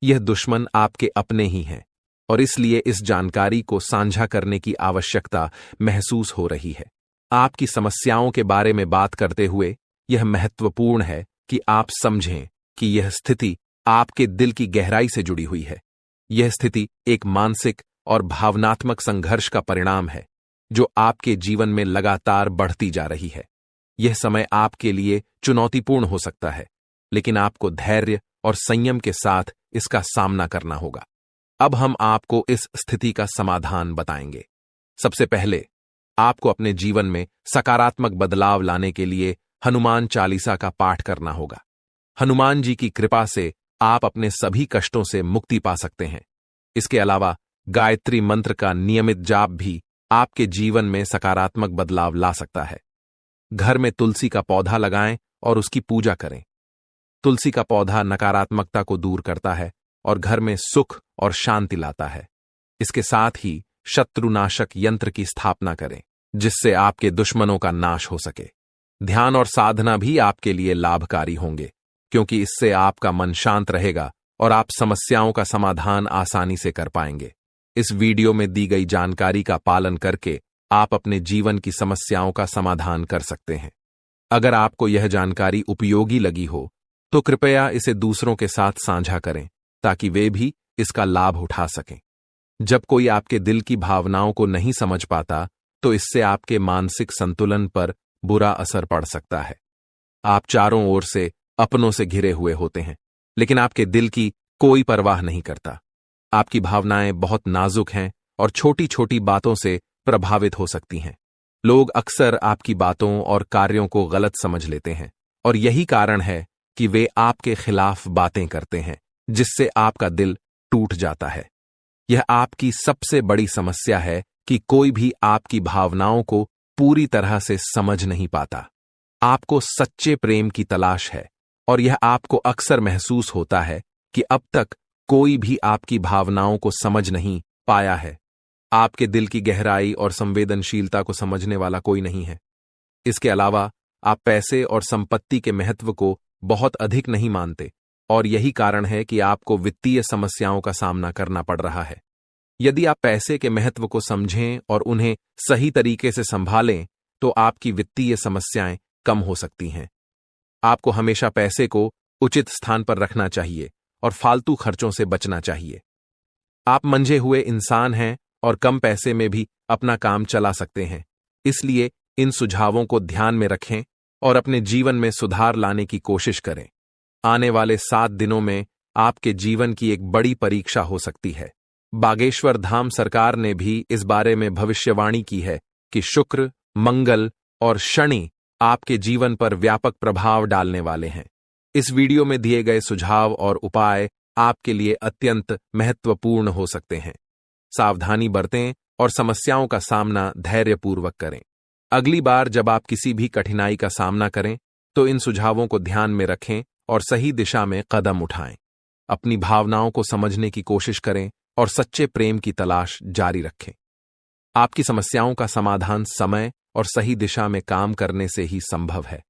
यह दुश्मन आपके अपने ही हैं और इसलिए इस जानकारी को साझा करने की आवश्यकता महसूस हो रही है। आपकी समस्याओं के बारे में बात करते हुए यह महत्वपूर्ण है कि आप समझें कि यह स्थिति आपके दिल की गहराई से जुड़ी हुई है। यह स्थिति एक मानसिक और भावनात्मक संघर्ष का परिणाम है जो आपके जीवन में लगातार बढ़ती जा रही है। यह समय आपके लिए चुनौतीपूर्ण हो सकता है, लेकिन आपको धैर्य और संयम के साथ इसका सामना करना होगा। अब हम आपको इस स्थिति का समाधान बताएंगे। सबसे पहले आपको अपने जीवन में सकारात्मक बदलाव लाने के लिए हनुमान चालीसा का पाठ करना होगा। हनुमान जी की कृपा से आप अपने सभी कष्टों से मुक्ति पा सकते हैं। इसके अलावा गायत्री मंत्र का नियमित जाप भी आपके जीवन में सकारात्मक बदलाव ला सकता है। घर में तुलसी का पौधा लगाएं और उसकी पूजा करें। तुलसी का पौधा नकारात्मकता को दूर करता है और घर में सुख और शांति लाता है। इसके साथ ही शत्रुनाशक यंत्र की स्थापना करें, जिससे आपके दुश्मनों का नाश हो सके। ध्यान और साधना भी आपके लिए लाभकारी होंगे, क्योंकि इससे आपका मन शांत रहेगा और आप समस्याओं का समाधान आसानी से कर पाएंगे। इस वीडियो में दी गई जानकारी का पालन करके आप अपने जीवन की समस्याओं का समाधान कर सकते हैं। अगर आपको यह जानकारी उपयोगी लगी हो तो कृपया इसे दूसरों के साथ साझा करें ताकि वे भी इसका लाभ उठा सकें। जब कोई आपके दिल की भावनाओं को नहीं समझ पाता तो इससे आपके मानसिक संतुलन पर बुरा असर पड़ सकता है। आप चारों ओर से अपनों से घिरे हुए होते हैं, लेकिन आपके दिल की कोई परवाह नहीं करता। आपकी भावनाएं बहुत नाजुक हैं और छोटी छोटी बातों से प्रभावित हो सकती हैं। लोग अक्सर आपकी बातों और कार्यों को गलत समझ लेते हैं और यही कारण है कि वे आपके खिलाफ बातें करते हैं, जिससे आपका दिल टूट जाता है। यह आपकी सबसे बड़ी समस्या है कि कोई भी आपकी भावनाओं को पूरी तरह से समझ नहीं पाता। आपको सच्चे प्रेम की तलाश है और यह आपको अक्सर महसूस होता है कि अब तक कोई भी आपकी भावनाओं को समझ नहीं पाया है। आपके दिल की गहराई और संवेदनशीलता को समझने वाला कोई नहीं है। इसके अलावा आप पैसे और संपत्ति के महत्व को बहुत अधिक नहीं मानते और यही कारण है कि आपको वित्तीय समस्याओं का सामना करना पड़ रहा है। यदि आप पैसे के महत्व को समझें और उन्हें सही तरीके से संभालें तो आपकी वित्तीय समस्याएं कम हो सकती हैं। आपको हमेशा पैसे को उचित स्थान पर रखना चाहिए और फालतू खर्चों से बचना चाहिए। आप मंझे हुए इंसान हैं और कम पैसे में भी अपना काम चला सकते हैं। इसलिए इन सुझावों को ध्यान में रखें और अपने जीवन में सुधार लाने की कोशिश करें। आने वाले 7 दिनों में आपके जीवन की एक बड़ी परीक्षा हो सकती है। बागेश्वर धाम सरकार ने भी इस बारे में भविष्यवाणी की है कि शुक्र, मंगल और शनि आपके जीवन पर व्यापक प्रभाव डालने वाले हैं। इस वीडियो में दिए गए सुझाव और उपाय आपके लिए अत्यंत महत्वपूर्ण हो सकते हैं। सावधानी बरतें और समस्याओं का सामना धैर्यपूर्वक करें। अगली बार जब आप किसी भी कठिनाई का सामना करें तो इन सुझावों को ध्यान में रखें और सही दिशा में कदम उठाएं। अपनी भावनाओं को समझने की कोशिश करें और सच्चे प्रेम की तलाश जारी रखें। आपकी समस्याओं का समाधान समय और सही दिशा में काम करने से ही संभव है।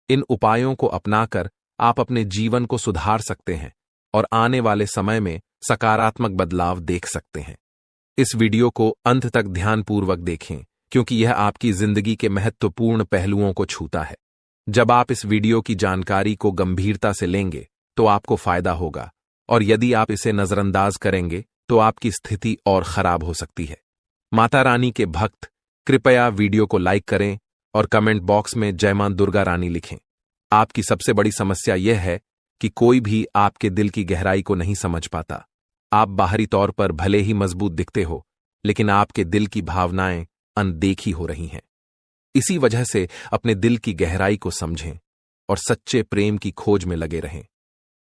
इन उपायों को अपनाकर आप अपने जीवन को सुधार सकते हैं और आने वाले समय में सकारात्मक बदलाव देख सकते हैं। इस वीडियो को अंत तक ध्यानपूर्वक देखें, क्योंकि यह आपकी जिंदगी के महत्वपूर्ण पहलुओं को छूता है। जब आप इस वीडियो की जानकारी को गंभीरता से लेंगे तो आपको फायदा होगा, और यदि आप इसे नजरअंदाज करेंगे तो आपकी स्थिति और खराब हो सकती है। माता रानी के भक्त कृपया वीडियो को लाइक करें और कमेंट बॉक्स में जय मां दुर्गा रानी लिखें। आपकी सबसे बड़ी समस्या यह है कि कोई भी आपके दिल की गहराई को नहीं समझ पाता। आप बाहरी तौर पर भले ही मजबूत दिखते हो, लेकिन आपके दिल की भावनाएं अनदेखी हो रही हैं। इसी वजह से अपने दिल की गहराई को समझें और सच्चे प्रेम की खोज में लगे रहें।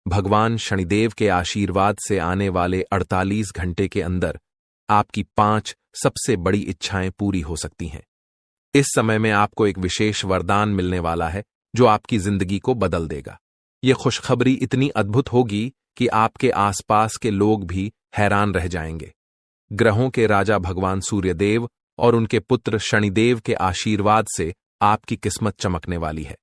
भगवान शनिदेव के आशीर्वाद से आने वाले 48 घंटे के अंदर आपकी 5 सबसे बड़ी इच्छाएं पूरी हो सकती हैं। इस समय में आपको एक विशेष वरदान मिलने वाला है जो आपकी जिंदगी को बदल देगा। यह खुशखबरी इतनी अद्भुत होगी कि आपके आसपास के लोग भी हैरान रह जाएंगे। ग्रहों के राजा भगवान सूर्यदेव और उनके पुत्र शनिदेव के आशीर्वाद से आपकी किस्मत चमकने वाली है।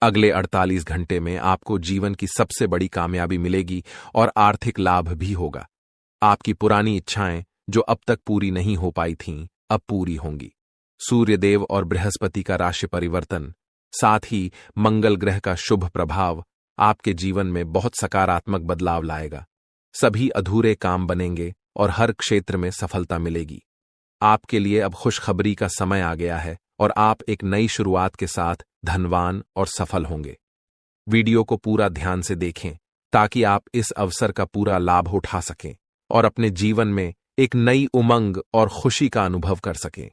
अगले 48 घंटे में आपको जीवन की सबसे बड़ी कामयाबी मिलेगी और आर्थिक लाभ भी होगा। आपकी पुरानी इच्छाएं जो अब तक पूरी नहीं हो पाई थीं, अब पूरी होंगी। सूर्यदेव और बृहस्पति का राशि परिवर्तन, साथ ही मंगल ग्रह का शुभ प्रभाव आपके जीवन में बहुत सकारात्मक बदलाव लाएगा। सभी अधूरे काम बनेंगे और हर क्षेत्र में सफलता मिलेगी। आपके लिए अब खुशखबरी का समय आ गया है और आप एक नई शुरुआत के साथ धनवान और सफल होंगे। वीडियो को पूरा ध्यान से देखें ताकि आप इस अवसर का पूरा लाभ उठा सकें और अपने जीवन में एक नई उमंग और खुशी का अनुभव कर सकें।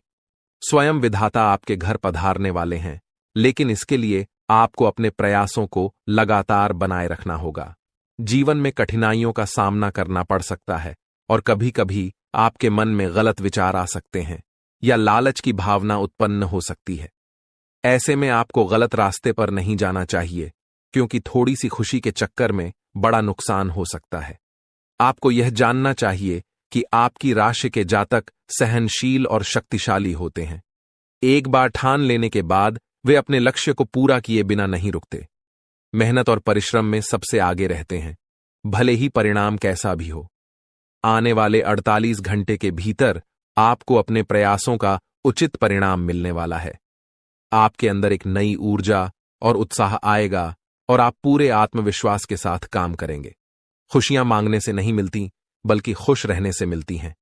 स्वयं विधाता आपके घर पधारने वाले हैं, लेकिन इसके लिए आपको अपने प्रयासों को लगातार बनाए रखना होगा। जीवन में कठिनाइयों का सामना करना पड़ सकता है और कभी कभी आपके मन में गलत विचार आ सकते हैं या लालच की भावना उत्पन्न हो सकती है। ऐसे में आपको गलत रास्ते पर नहीं जाना चाहिए, क्योंकि थोड़ी सी खुशी के चक्कर में बड़ा नुकसान हो सकता है। आपको यह जानना चाहिए कि आपकी राशि के जातक सहनशील और शक्तिशाली होते हैं। एक बार ठान लेने के बाद वे अपने लक्ष्य को पूरा किए बिना नहीं रुकते। मेहनत और परिश्रम में सबसे आगे रहते हैं, भले ही परिणाम कैसा भी हो। आने वाले 48 घंटे के भीतर आपको अपने प्रयासों का उचित परिणाम मिलने वाला है। आपके अंदर एक नई ऊर्जा और उत्साह आएगा और आप पूरे आत्मविश्वास के साथ काम करेंगे। खुशियां मांगने से नहीं मिलती, बल्कि खुश रहने से मिलती हैं।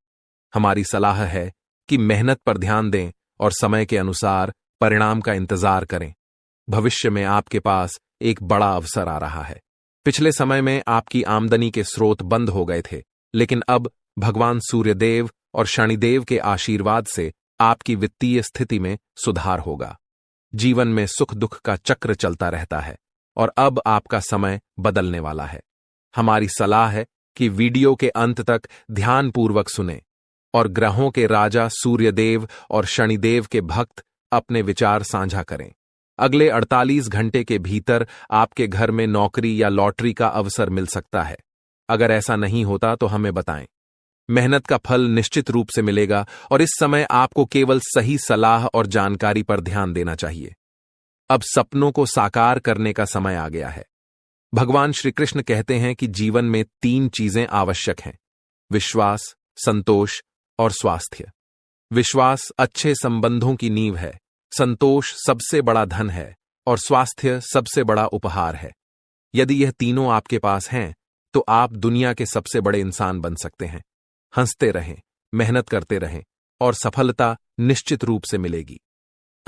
हमारी सलाह है कि मेहनत पर ध्यान दें और समय के अनुसार परिणाम का इंतजार करें। भविष्य में आपके पास एक बड़ा अवसर आ रहा है। पिछले समय में आपकी आमदनी के स्रोत बंद हो गए थे, लेकिन अब भगवान सूर्यदेव और शनिदेव के आशीर्वाद से आपकी वित्तीय स्थिति में सुधार होगा। जीवन में सुख दुख का चक्र चलता रहता है और अब आपका समय बदलने वाला है। हमारी सलाह है कि वीडियो के अंत तक ध्यानपूर्वक सुनें और ग्रहों के राजा सूर्यदेव और शनिदेव के भक्त अपने विचार साझा करें। अगले 48 घंटे के भीतर आपके घर में नौकरी या लॉटरी का अवसर मिल सकता है। अगर ऐसा नहीं होता तो हमें बताएं। मेहनत का फल निश्चित रूप से मिलेगा और इस समय आपको केवल सही सलाह और जानकारी पर ध्यान देना चाहिए। अब सपनों को साकार करने का समय आ गया है। भगवान श्री कृष्ण कहते हैं कि जीवन में 3 चीजें आवश्यक हैं: विश्वास, संतोष और स्वास्थ्य। विश्वास अच्छे संबंधों की नींव है, संतोष सबसे बड़ा धन है और स्वास्थ्य सबसे बड़ा उपहार है। यदि यह तीनों आपके पास हैं तो आप दुनिया के सबसे बड़े इंसान बन सकते हैं। हंसते रहें, मेहनत करते रहें और सफलता निश्चित रूप से मिलेगी।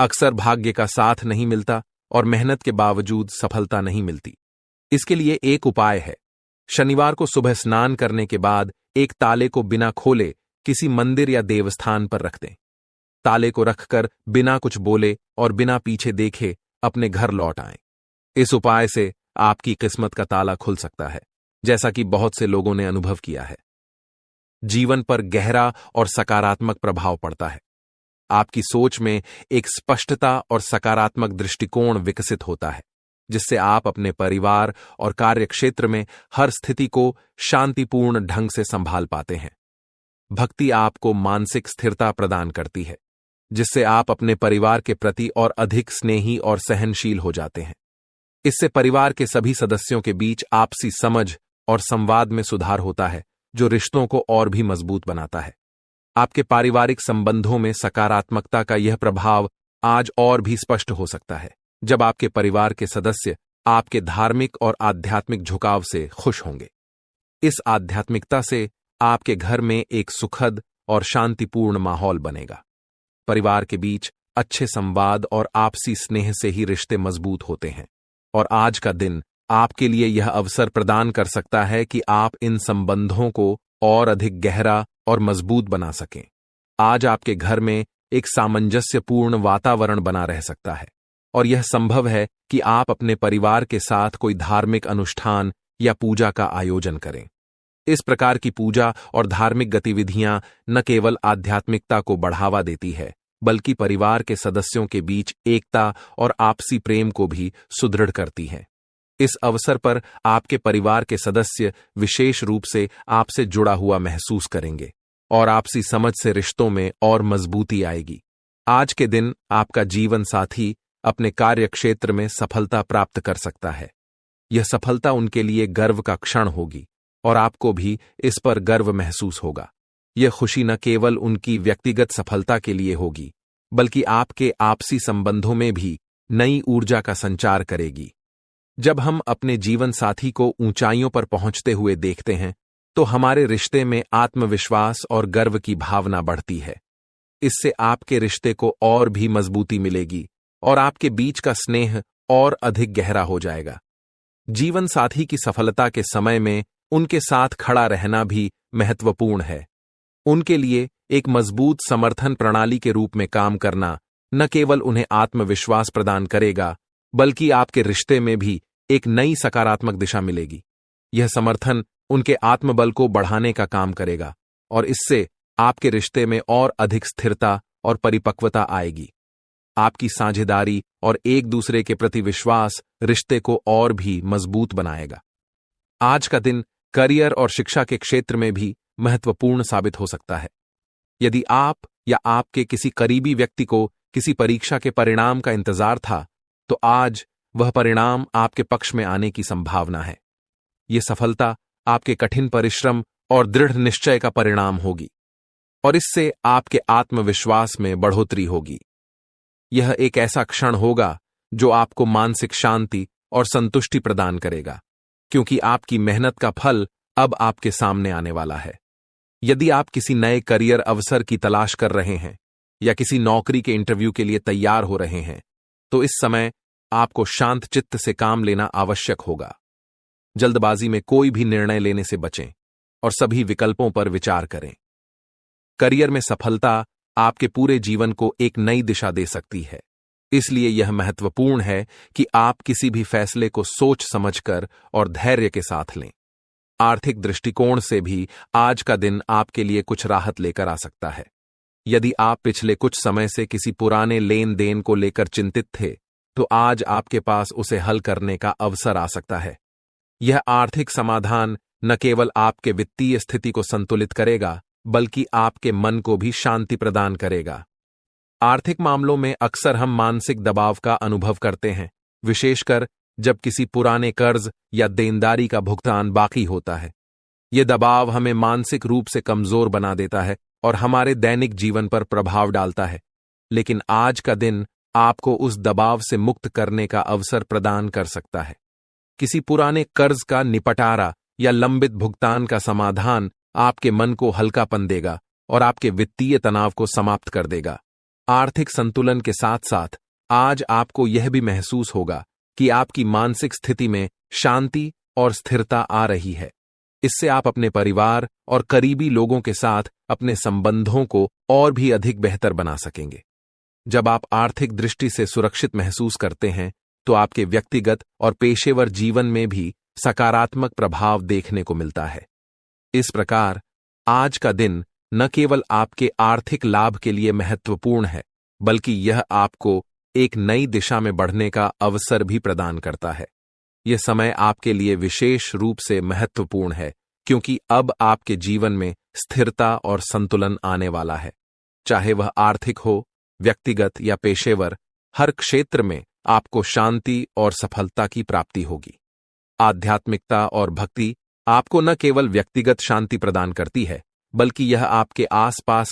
अक्सर भाग्य का साथ नहीं मिलता और मेहनत के बावजूद सफलता नहीं मिलती। इसके लिए एक उपाय है। शनिवार को सुबह स्नान करने के बाद एक ताले को बिना खोले किसी मंदिर या देवस्थान पर रख दें। ताले को रखकर बिना कुछ बोले और बिना पीछे देखे अपने घर लौट आएं। इस उपाय से आपकी किस्मत का ताला खुल सकता है, जैसा कि बहुत से लोगों ने अनुभव किया है। जीवन पर गहरा और सकारात्मक प्रभाव पड़ता है। आपकी सोच में एक स्पष्टता और सकारात्मक दृष्टिकोण विकसित होता है, जिससे आप अपने परिवार और कार्यक्षेत्र में हर स्थिति को शांतिपूर्ण ढंग से संभाल पाते हैं। भक्ति आपको मानसिक स्थिरता प्रदान करती है, जिससे आप अपने परिवार के प्रति और अधिक स्नेही और सहनशील हो जाते हैं। इससे परिवार के सभी सदस्यों के बीच आपसी समझ और संवाद में सुधार होता है, जो रिश्तों को और भी मजबूत बनाता है। आपके पारिवारिक संबंधों में सकारात्मकता का यह प्रभाव आज और भी स्पष्ट हो सकता है, जब आपके परिवार के सदस्य आपके धार्मिक और आध्यात्मिक झुकाव से खुश होंगे। इस आध्यात्मिकता से आपके घर में एक सुखद और शांतिपूर्ण माहौल बनेगा। परिवार के बीच अच्छे संवाद और आपसी स्नेह से ही रिश्ते मजबूत होते हैं और आज का दिन आपके लिए यह अवसर प्रदान कर सकता है कि आप इन संबंधों को और अधिक गहरा और मजबूत बना सकें। आज आपके घर में एक सामंजस्यपूर्ण वातावरण बना रह सकता है और यह संभव है कि आप अपने परिवार के साथ कोई धार्मिक अनुष्ठान या पूजा का आयोजन करें। इस प्रकार की पूजा और धार्मिक गतिविधियां न केवल आध्यात्मिकता को बढ़ावा देती है, बल्कि परिवार के सदस्यों के बीच एकता और आपसी प्रेम को भी सुदृढ़ करती है। इस अवसर पर आपके परिवार के सदस्य विशेष रूप से आपसे जुड़ा हुआ महसूस करेंगे और आपसी समझ से रिश्तों में और मजबूती आएगी। आज के दिन आपका जीवन साथी अपने कार्य क्षेत्र में सफलता प्राप्त कर सकता है। यह सफलता उनके लिए गर्व का क्षण होगी और आपको भी इस पर गर्व महसूस होगा। यह खुशी न केवल उनकी व्यक्तिगत सफलता के लिए होगी, बल्कि आपके आपसी संबंधों में भी नई ऊर्जा का संचार करेगी। जब हम अपने जीवन साथी को ऊंचाइयों पर पहुंचते हुए देखते हैं, तो हमारे रिश्ते में आत्मविश्वास और गर्व की भावना बढ़ती है। इससे आपके रिश्ते को और भी मजबूती मिलेगी और आपके बीच का स्नेह और अधिक गहरा हो जाएगा। जीवन साथी की सफलता के समय में उनके साथ खड़ा रहना भी महत्वपूर्ण है। उनके लिए एक मजबूत समर्थन प्रणाली के रूप में काम करना न केवल उन्हें आत्मविश्वास प्रदान करेगा, बल्कि आपके रिश्ते में भी एक नई सकारात्मक दिशा मिलेगी। यह समर्थन उनके आत्मबल को बढ़ाने का काम करेगा और इससे आपके रिश्ते में और अधिक स्थिरता और परिपक्वता आएगी। आपकी साझेदारी और एक दूसरे के प्रति विश्वास रिश्ते को और भी मजबूत बनाएगा। आज का दिन करियर और शिक्षा के क्षेत्र में भी महत्वपूर्ण साबित हो सकता है। यदि आप या आपके किसी करीबी व्यक्ति को किसी परीक्षा के परिणाम का इंतजार था, तो आज वह परिणाम आपके पक्ष में आने की संभावना है। यह सफलता आपके कठिन परिश्रम और दृढ़ निश्चय का परिणाम होगी और इससे आपके आत्मविश्वास में बढ़ोतरी होगी। यह एक ऐसा क्षण होगा जो आपको मानसिक शांति और संतुष्टि प्रदान करेगा, क्योंकि आपकी मेहनत का फल अब आपके सामने आने वाला है। यदि आप किसी नए करियर अवसर की तलाश कर रहे हैं या किसी नौकरी के इंटरव्यू के लिए तैयार हो रहे हैं, तो इस समय आपको शांत चित्त से काम लेना आवश्यक होगा। जल्दबाजी में कोई भी निर्णय लेने से बचें और सभी विकल्पों पर विचार करें। करियर में सफलता आपके पूरे जीवन को एक नई दिशा दे सकती है, इसलिए यह महत्वपूर्ण है कि आप किसी भी फैसले को सोच समझकर और धैर्य के साथ लें। आर्थिक दृष्टिकोण से भी आज का दिन आपके लिए कुछ राहत लेकर आ सकता है। यदि आप पिछले कुछ समय से किसी पुराने लेन देन को लेकर चिंतित थे, तो आज आपके पास उसे हल करने का अवसर आ सकता है। यह आर्थिक समाधान न केवल आपके वित्तीय स्थिति को संतुलित करेगा, बल्कि आपके मन को भी शांति प्रदान करेगा। आर्थिक मामलों में अक्सर हम मानसिक दबाव का अनुभव करते हैं, विशेषकर जब किसी पुराने कर्ज या देनदारी का भुगतान बाकी होता है। यह दबाव हमें मानसिक रूप से कमजोर बना देता है और हमारे दैनिक जीवन पर प्रभाव डालता है। लेकिन आज का दिन आपको उस दबाव से मुक्त करने का अवसर प्रदान कर सकता है। किसी पुराने कर्ज का निपटारा या लंबित भुगतान का समाधान आपके मन को हल्कापन देगा और आपके वित्तीय तनाव को समाप्त कर देगा। आर्थिक संतुलन के साथ साथ आज आपको यह भी महसूस होगा कि आपकी मानसिक स्थिति में शांति और स्थिरता आ रही है। इससे आप अपने परिवार और करीबी लोगों के साथ अपने संबंधों को और भी अधिक बेहतर बना सकेंगे। जब आप आर्थिक दृष्टि से सुरक्षित महसूस करते हैं, तो आपके व्यक्तिगत और पेशेवर जीवन में भी सकारात्मक प्रभाव देखने को मिलता है। इस प्रकार आज का दिन न केवल आपके आर्थिक लाभ के लिए महत्वपूर्ण है, बल्कि यह आपको एक नई दिशा में बढ़ने का अवसर भी प्रदान करता है। यह समय आपके लिए विशेष रूप से महत्वपूर्ण है, क्योंकि अब आपके जीवन में स्थिरता और संतुलन आने वाला है। चाहे वह आर्थिक हो, व्यक्तिगत या पेशेवर, हर क्षेत्र में आपको शांति और सफलता की प्राप्ति होगी। आध्यात्मिकता और भक्ति आपको न केवल व्यक्तिगत शांति प्रदान करती है, बल्कि यह आपके आसपास के